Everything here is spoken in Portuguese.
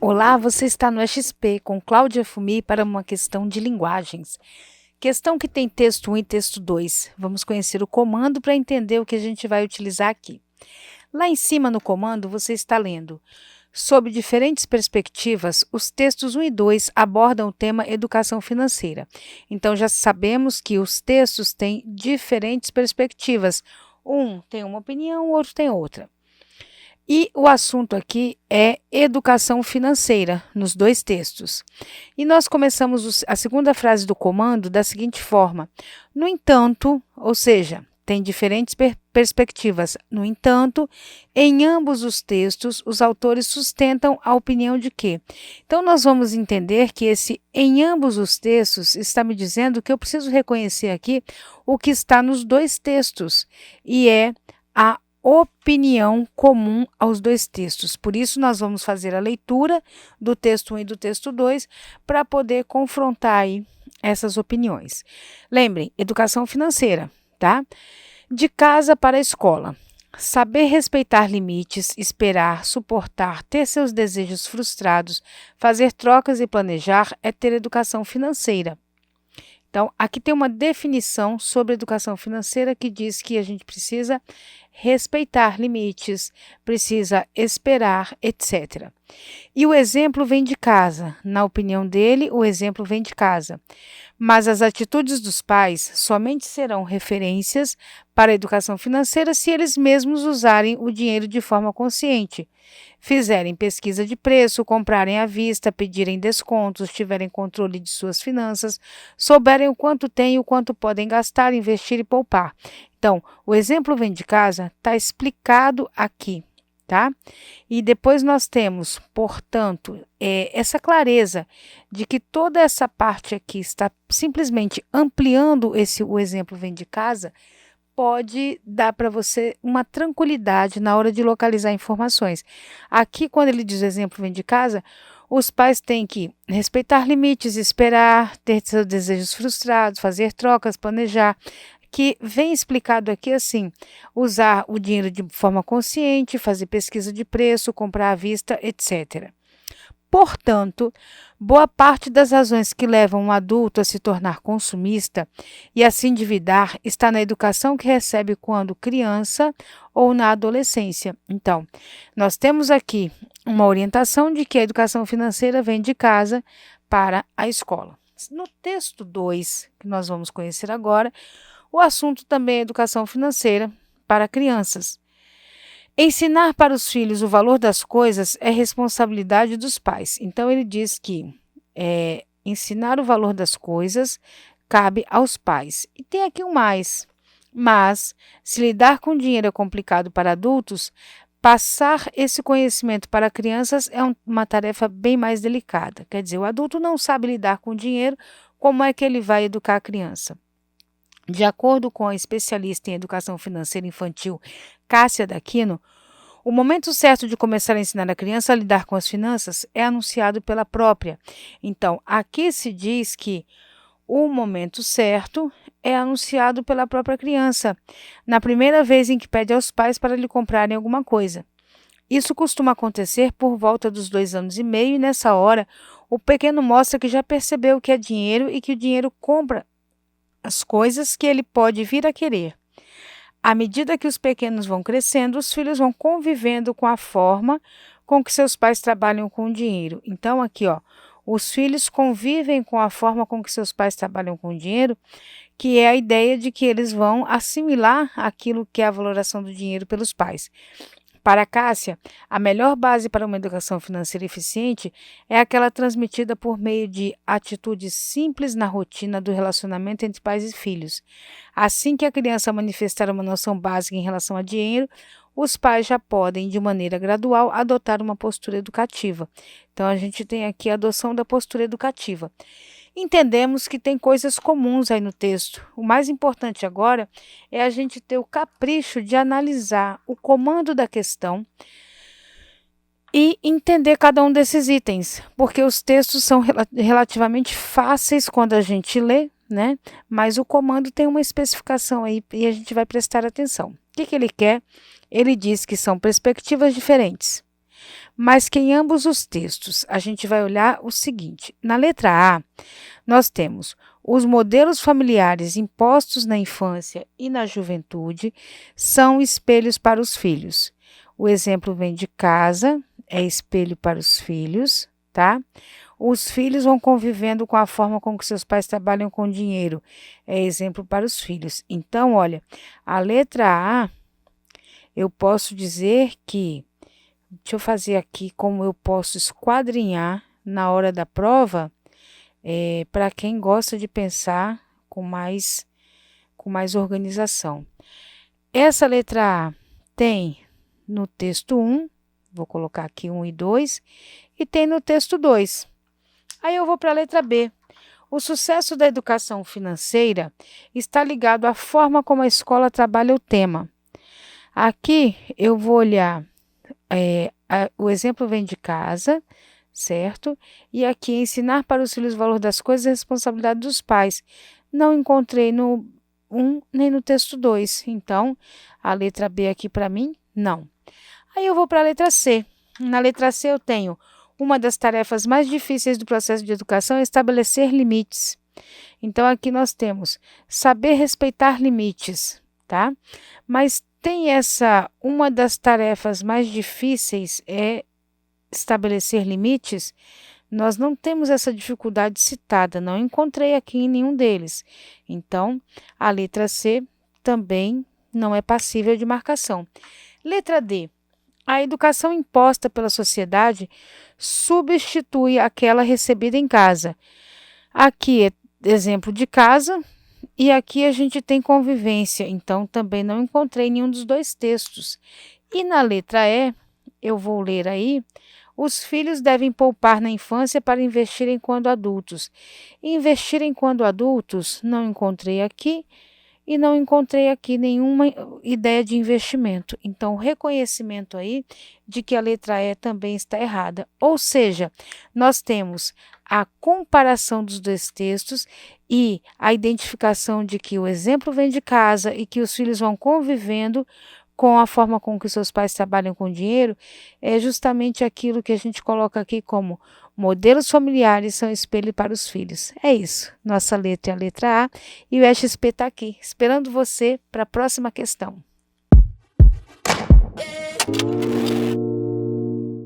Olá, você está no XP com Cláudia Fumi para uma questão de linguagens. Questão que tem texto 1 e texto 2. Vamos conhecer o comando para entender o que a gente vai utilizar aqui. Lá em cima no comando você está lendo. Sob diferentes perspectivas, os textos 1 e 2 abordam o tema educação financeira. Então já sabemos que os textos têm diferentes perspectivas. Um tem uma opinião, o outro tem outra. E o assunto aqui é educação financeira, nos dois textos. E nós começamos a segunda frase do comando da seguinte forma: no entanto, ou seja, tem diferentes perspectivas. No entanto, em ambos os textos, os autores sustentam a opinião de que. Então, nós vamos entender que esse em ambos os textos está me dizendo que eu preciso reconhecer aqui o que está nos dois textos, e é a opinião comum aos dois textos. Por isso, nós vamos fazer a leitura do texto 1 e do texto 2 para poder confrontar aí essas opiniões. Lembrem, educação financeira, tá? De casa para a escola. Saber respeitar limites, esperar, suportar, ter seus desejos frustrados, fazer trocas e planejar é ter educação financeira. Então, aqui tem uma definição sobre educação financeira que diz que a gente precisa respeitar limites, precisa esperar, etc. E o exemplo vem de casa. Na opinião dele, o exemplo vem de casa. Mas as atitudes dos pais somente serão referências para a educação financeira se eles mesmos usarem o dinheiro de forma consciente. Fizerem pesquisa de preço, comprarem à vista, pedirem descontos, tiverem controle de suas finanças, souberem o quanto têm e o quanto podem gastar, investir e poupar. Então, o exemplo vem de casa, está explicado aqui, tá? E depois nós temos, portanto, essa clareza de que toda essa parte aqui está simplesmente ampliando o exemplo vem de casa, pode dar para você uma tranquilidade na hora de localizar informações. Aqui, quando ele diz o exemplo vem de casa, os pais têm que respeitar limites, esperar, ter seus desejos frustrados, fazer trocas, planejar, que vem explicado aqui assim: usar o dinheiro de forma consciente, fazer pesquisa de preço, comprar à vista, etc. Portanto, boa parte das razões que levam um adulto a se tornar consumista e a se endividar está na educação que recebe quando criança ou na adolescência. Então, nós temos aqui uma orientação de que a educação financeira vem de casa para a escola. No texto 2, que nós vamos conhecer agora, o assunto também é educação financeira para crianças. Ensinar para os filhos o valor das coisas é responsabilidade dos pais. Então, ele diz que ensinar o valor das coisas cabe aos pais. E tem aqui um mais. Mas, se lidar com dinheiro é complicado para adultos, passar esse conhecimento para crianças é uma tarefa bem mais delicada. Quer dizer, o adulto não sabe lidar com dinheiro, como é que ele vai educar a criança? De acordo com a especialista em educação financeira infantil, Cássia Daquino, o momento certo de começar a ensinar a criança a lidar com as finanças é anunciado pela própria. Então, aqui se diz que o momento certo é anunciado pela própria criança, na primeira vez em que pede aos pais para lhe comprarem alguma coisa. Isso costuma acontecer por volta dos 2 anos e meio, e nessa hora, o pequeno mostra que já percebeu o que é dinheiro e que o dinheiro compra as coisas que ele pode vir a querer. À medida que os pequenos vão crescendo, os filhos vão convivendo com a forma com que seus pais trabalham com o dinheiro. Então, aqui, ó, os filhos convivem com a forma com que seus pais trabalham com o dinheiro, que é a ideia de que eles vão assimilar aquilo que é a valoração do dinheiro pelos pais. Para Cássia, a melhor base para uma educação financeira eficiente é aquela transmitida por meio de atitudes simples na rotina do relacionamento entre pais e filhos. Assim que a criança manifestar uma noção básica em relação a dinheiro, os pais já podem, de maneira gradual, adotar uma postura educativa. Então, a gente tem aqui a adoção da postura educativa. Entendemos que tem coisas comuns aí no texto. O mais importante agora é a gente ter o capricho de analisar o comando da questão e entender cada um desses itens, porque os textos são relativamente fáceis quando a gente lê, né? Mas o comando tem uma especificação aí e a gente vai prestar atenção. O que ele quer? Ele diz que são perspectivas diferentes. mas que em ambos os textos a gente vai olhar o seguinte: na letra A, nós temos os modelos familiares impostos na infância e na juventude são espelhos para os filhos. O exemplo vem de casa, é espelho para os filhos, tá? Os filhos vão convivendo com a forma com que seus pais trabalham com dinheiro, é exemplo para os filhos. Então, olha, a letra A, eu posso dizer que, deixa eu fazer aqui como eu posso esquadrinhar na hora da prova, para quem gosta de pensar com mais organização. Essa letra A tem no texto 1, vou colocar aqui 1 e 2, e tem no texto 2. Aí eu vou para a letra B. O sucesso da educação financeira está ligado à forma como a escola trabalha o tema. Aqui eu vou olhar, o exemplo vem de casa, certo? E aqui ensinar para os filhos o valor das coisas é responsabilidade dos pais. Não encontrei no 1 nem no texto 2. Então, a letra B aqui para mim, não. Aí eu vou para a letra C. Na letra C eu tenho uma das tarefas mais difíceis do processo de educação é estabelecer limites. Então, aqui nós temos saber respeitar limites, tá? Mas tem uma das tarefas mais difíceis é estabelecer limites. Nós não temos essa dificuldade citada, não encontrei aqui em nenhum deles. Então, a letra C também não é passível de marcação. Letra D. A educação imposta pela sociedade substitui aquela recebida em casa. Aqui é exemplo de casa e aqui a gente tem convivência, então também não encontrei nenhum dos dois textos. E na letra E, eu vou ler aí, os filhos devem poupar na infância para investirem quando adultos. Investirem quando adultos, não encontrei aqui. E não encontrei aqui nenhuma ideia de investimento. Então, reconhecimento aí de que a letra E também está errada. Ou seja, nós temos a comparação dos dois textos e a identificação de que o exemplo vem de casa e que os filhos vão convivendo com a forma com que seus pais trabalham com dinheiro, é justamente aquilo que a gente coloca aqui como modelos familiares são espelho para os filhos. É isso. Nossa letra é a letra A e o EXP está aqui, esperando você para a próxima questão.